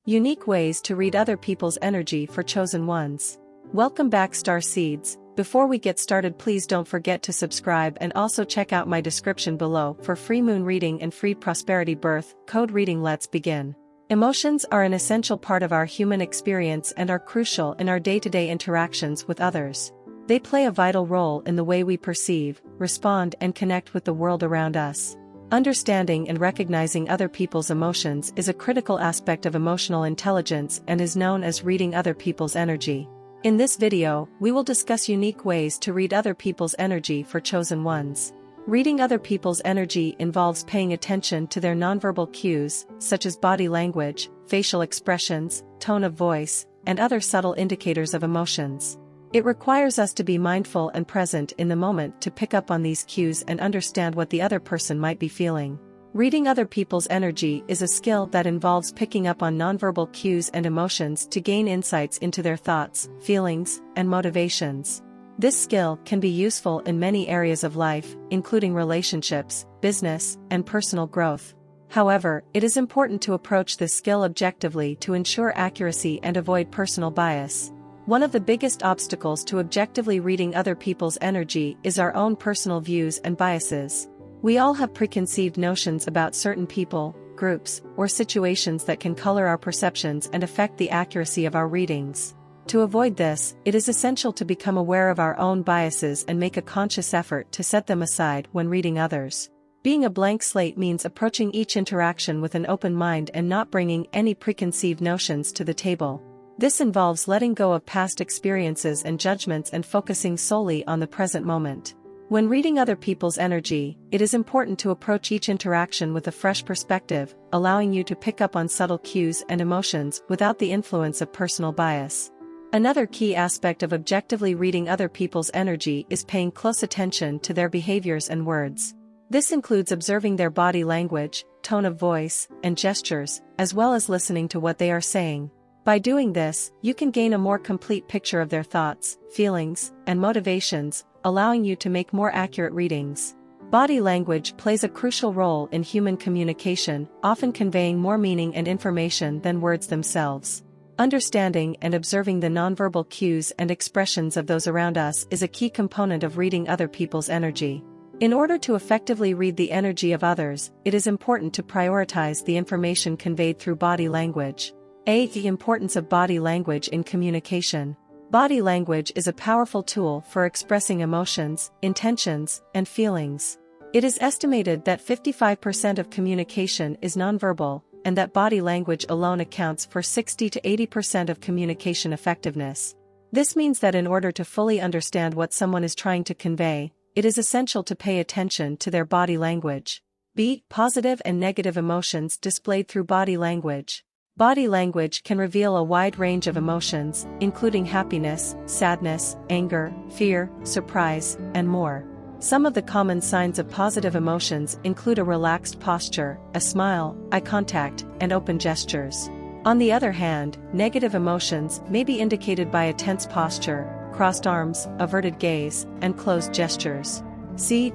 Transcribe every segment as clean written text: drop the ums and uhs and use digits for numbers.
Unique ways to read other people's energy for chosen ones. Welcome back, Star Seeds. Before we get started, please don't forget to subscribe and also check out my description below for free moon reading and free prosperity birth code reading. Let's begin. Emotions are an essential part of our human experience and are crucial in our day-to-day interactions with others. They play a vital role in the way we perceive, respond, and connect with the world around us. Understanding and recognizing other people's emotions is a critical aspect of emotional intelligence and is known as reading other people's energy. In this video, we will discuss unique ways to read other people's energy for chosen ones. Reading other people's energy involves paying attention to their nonverbal cues, such as body language, facial expressions, tone of voice, and other subtle indicators of emotions. It requires us to be mindful and present in the moment to pick up on these cues and understand what the other person might be feeling. Reading other people's energy is a skill that involves picking up on nonverbal cues and emotions to gain insights into their thoughts, feelings, and motivations. This skill can be useful in many areas of life, including relationships, business, and personal growth. However, it is important to approach this skill objectively to ensure accuracy and avoid personal bias. One of the biggest obstacles to objectively reading other people's energy is our own personal views and biases. We all have preconceived notions about certain people, groups, or situations that can color our perceptions and affect the accuracy of our readings. To avoid this, it is essential to become aware of our own biases and make a conscious effort to set them aside when reading others. Being a blank slate means approaching each interaction with an open mind and not bringing any preconceived notions to the table. This involves letting go of past experiences and judgments and focusing solely on the present moment. When reading other people's energy, it is important to approach each interaction with a fresh perspective, allowing you to pick up on subtle cues and emotions without the influence of personal bias. Another key aspect of objectively reading other people's energy is paying close attention to their behaviors and words. This includes observing their body language, tone of voice, and gestures, as well as listening to what they are saying. By doing this, you can gain a more complete picture of their thoughts, feelings, and motivations, allowing you to make more accurate readings. Body language plays a crucial role in human communication, often conveying more meaning and information than words themselves. Understanding and observing the nonverbal cues and expressions of those around us is a key component of reading other people's energy. In order to effectively read the energy of others, it is important to prioritize the information conveyed through body language. The importance of body language in communication. Body language is a powerful tool for expressing emotions, intentions, and feelings. It is estimated that 55% of communication is nonverbal, and that body language alone accounts for 60 to 80% of communication effectiveness. This means that in order to fully understand what someone is trying to convey, it is essential to pay attention to their body language. Positive and negative emotions displayed through body language. Body language can reveal a wide range of emotions, including happiness, sadness, anger, fear, surprise, and more. Some of the common signs of positive emotions include a relaxed posture, a smile, eye contact, and open gestures. On the other hand, negative emotions may be indicated by a tense posture, crossed arms, averted gaze, and closed gestures.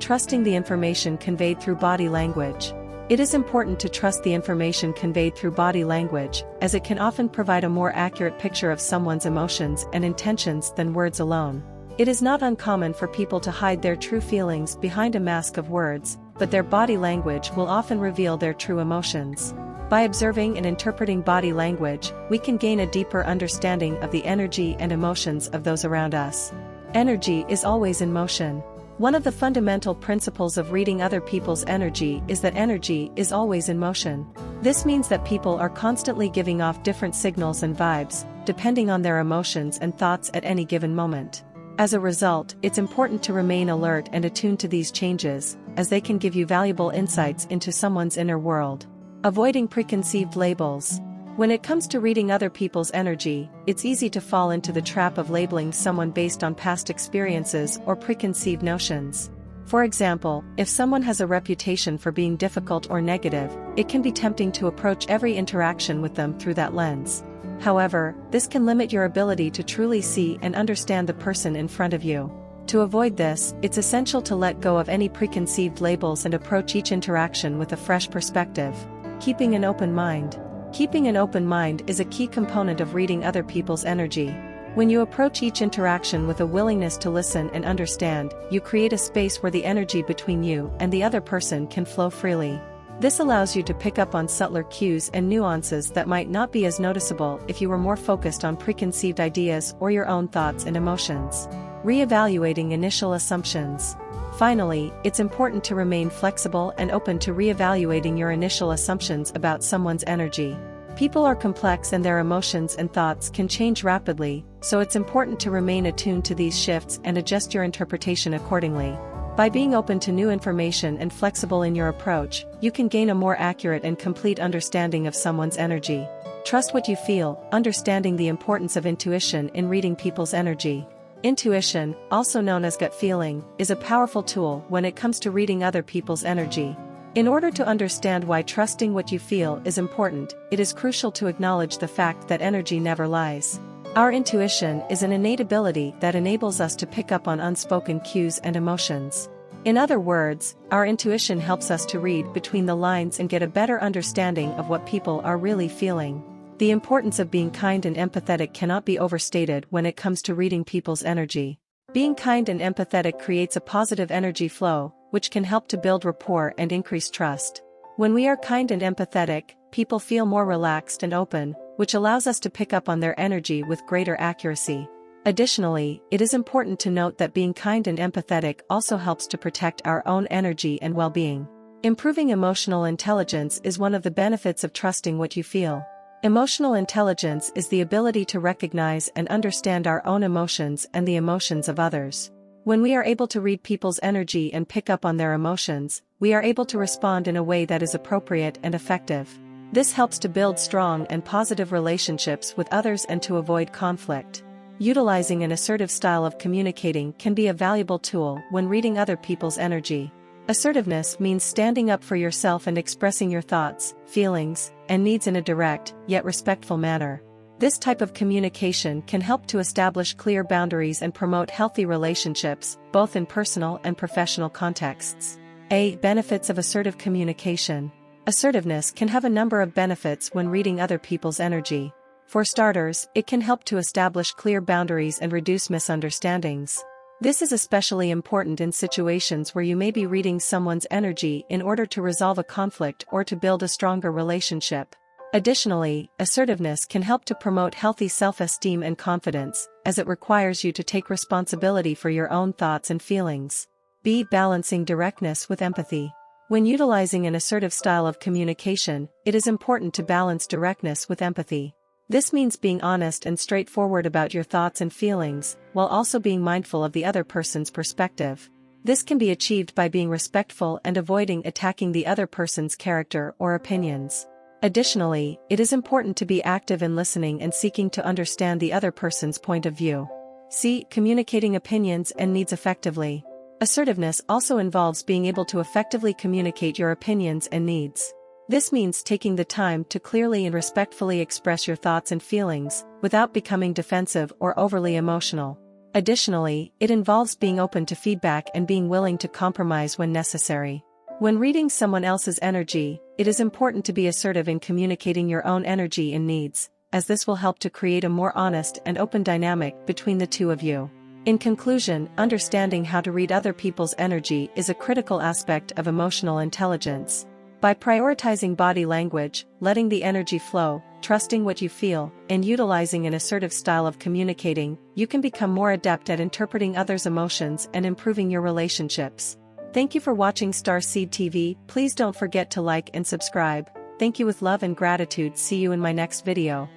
Trusting the information conveyed through body language. It is important to trust the information conveyed through body language, as it can often provide a more accurate picture of someone's emotions and intentions than words alone. It is not uncommon for people to hide their true feelings behind a mask of words, but their body language will often reveal their true emotions. By observing and interpreting body language, we can gain a deeper understanding of the energy and emotions of those around us. Energy is always in motion. One of the fundamental principles of reading other people's energy is that energy is always in motion. This means that people are constantly giving off different signals and vibes, depending on their emotions and thoughts at any given moment. As a result, it's important to remain alert and attuned to these changes, as they can give you valuable insights into someone's inner world. Avoiding preconceived labels. When it comes to reading other people's energy, it's easy to fall into the trap of labeling someone based on past experiences or preconceived notions. For example, if someone has a reputation for being difficult or negative, it can be tempting to approach every interaction with them through that lens. However, this can limit your ability to truly see and understand the person in front of you. To avoid this, it's essential to let go of any preconceived labels and approach each interaction with a fresh perspective. Keeping an open mind. Keeping an open mind is a key component of reading other people's energy. When you approach each interaction with a willingness to listen and understand, you create a space where the energy between you and the other person can flow freely. This allows you to pick up on subtler cues and nuances that might not be as noticeable if you were more focused on preconceived ideas or your own thoughts and emotions. Reevaluating initial assumptions. Finally, it's important to remain flexible and open to reevaluating your initial assumptions about someone's energy. People are complex and their emotions and thoughts can change rapidly, so it's important to remain attuned to these shifts and adjust your interpretation accordingly. By being open to new information and flexible in your approach, you can gain a more accurate and complete understanding of someone's energy. Trust what you feel, understanding the importance of intuition in reading people's energy. Intuition, also known as gut feeling, is a powerful tool when it comes to reading other people's energy. In order to understand why trusting what you feel is important, it is crucial to acknowledge the fact that energy never lies. Our intuition is an innate ability that enables us to pick up on unspoken cues and emotions. In other words, our intuition helps us to read between the lines and get a better understanding of what people are really feeling. The importance of being kind and empathetic cannot be overstated when it comes to reading people's energy. Being kind and empathetic creates a positive energy flow, which can help to build rapport and increase trust. When we are kind and empathetic, people feel more relaxed and open, which allows us to pick up on their energy with greater accuracy. Additionally, it is important to note that being kind and empathetic also helps to protect our own energy and well-being. Improving emotional intelligence is one of the benefits of trusting what you feel. Emotional intelligence is the ability to recognize and understand our own emotions and the emotions of others. When we are able to read people's energy and pick up on their emotions, we are able to respond in a way that is appropriate and effective. This helps to build strong and positive relationships with others and to avoid conflict. Utilizing an assertive style of communicating can be a valuable tool when reading other people's energy. Assertiveness means standing up for yourself and expressing your thoughts, feelings, and needs in a direct, yet respectful manner. This type of communication can help to establish clear boundaries and promote healthy relationships, both in personal and professional contexts. Benefits of assertive communication. Assertiveness can have a number of benefits when reading other people's energy. For starters, it can help to establish clear boundaries and reduce misunderstandings. This is especially important in situations where you may be reading someone's energy in order to resolve a conflict or to build a stronger relationship. Additionally, assertiveness can help to promote healthy self-esteem and confidence, as it requires you to take responsibility for your own thoughts and feelings. Balancing directness with empathy. When utilizing an assertive style of communication, it is important to balance directness with empathy. This means being honest and straightforward about your thoughts and feelings, while also being mindful of the other person's perspective. This can be achieved by being respectful and avoiding attacking the other person's character or opinions. Additionally, it is important to be active in listening and seeking to understand the other person's point of view. Communicating opinions and needs effectively. Assertiveness also involves being able to effectively communicate your opinions and needs. This means taking the time to clearly and respectfully express your thoughts and feelings, without becoming defensive or overly emotional. Additionally, it involves being open to feedback and being willing to compromise when necessary. When reading someone else's energy, it is important to be assertive in communicating your own energy and needs, as this will help to create a more honest and open dynamic between the two of you. In conclusion, understanding how to read other people's energy is a critical aspect of emotional intelligence. By prioritizing body language, letting the energy flow, trusting what you feel, and utilizing an assertive style of communicating, you can become more adept at interpreting others' emotions and improving your relationships. Thank you for watching Starseed TV. Please don't forget to like and subscribe. Thank you with love and gratitude. See you in my next video.